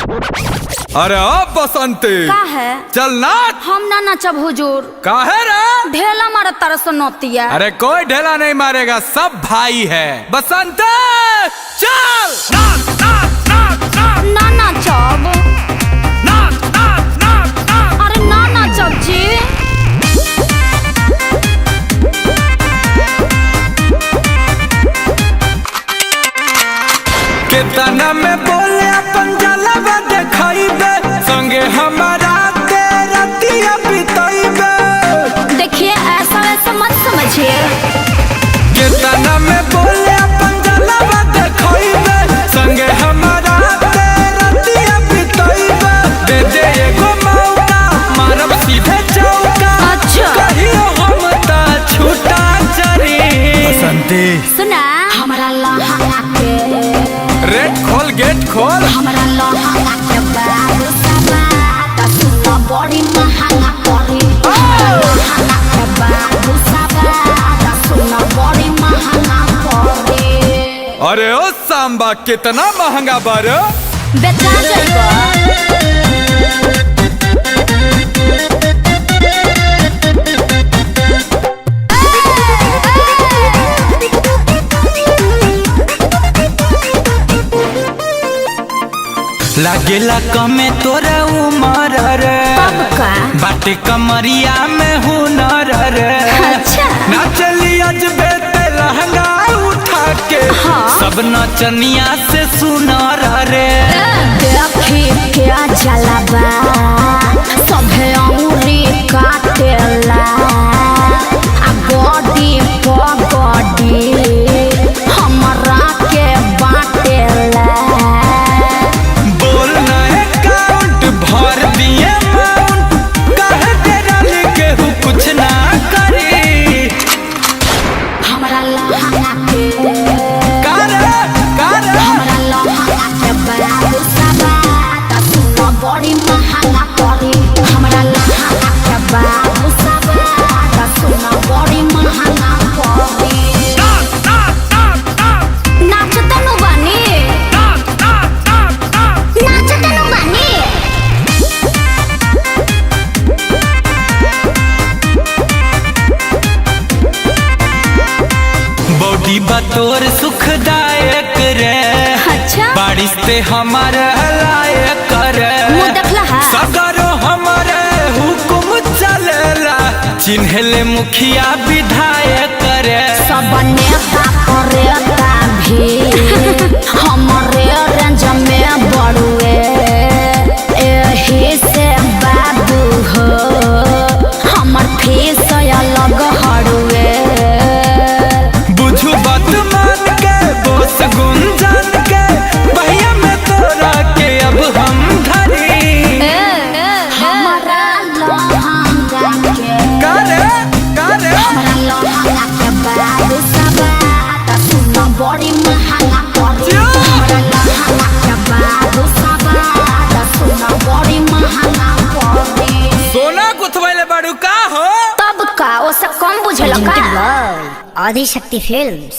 अरे अब बसंती का है? चल नाच। हम ना नचब हुजूर। काहे रे? ढेला मारा तरस नोतिया। अरे कोई ढेला नहीं मारेगा, सब भाई है। बसंती चल नाच नाच नाच नाच। ना नचब। नाच नाच नाच नाच। अरे ना नचब जी। कितना में बोले अपन जलवा देखाइबे, संगे हमारा तेरा दिया बिताइबे। देखिए ऐसा वैसा मत समझिए। कितना में बोले अपन जलवा देखाइबे, संगे हमारा तेरा दिया बिताइबे। दे दे एगो मौका, मारब सीधे चौका। अच्छा। कहियो हम ता छूटा चरी। बसंती सुना हमारा लहंगा के रेट खोल, गेट खोल। हमारा लहंगा के बाबू सबा सुना बड़ी महंगा पड़ी। लहंगा के बाबू सबा सुना बड़ी महंगा पड़ी। अरे ओ सांबा कितना महंगा बारो। बेचा जाएगा। लागेला कमे तोरा उमर रे, बाटे कमरिया में हुनर रे। अच्छा। ना चली अजबे ते लहंगा उठा के, सब नचनिया से सुनर रे। देखी क्या जलावा सभे अंगुरी काटेला, आ बॉडी पगड़ी हमरा के बाटेला। बोल ना अकाउंट भर दिए माउंट, कहे तेरा केहू कुछ ना करी। हमरा लहंगा के हमरा लहंगा के बाबू सबा सुनो बड़ी महंगा पड़ी। हमरा लहंगा के बाबू सबा सुनो बड़ी महंगा पड़ी। नाचते नु बानी, नाचते नु बानी। बॉडी बतौर सुखदायक रे। अच्छा। बारिश ते हमारे लायक रे। मुँह देखला है? सगरो हमारे हुकुम चलेला, चिन्हले मुखिया विधायक रे। सब नेता करेता भी हमारे रेंज में बड़ुए, एही से बाबू हो हमर फीस अलग हड़ुए। बुझू बात मान के, बोस गुंजन के, भैया में तोरा के अब हम धरी। हमारा लहंगा के करे हमरा लहंगा के बाबू सबा सुनो बड़ी महंगा पड़ी। हमरा लहंगा के बाबू सबा सुनो बड़ी महंगा पड़ी। सोना गुथवैले बाड़ू का हो? तब का ओसे कम बुझल का? आदिशक्ति फिल्म्स।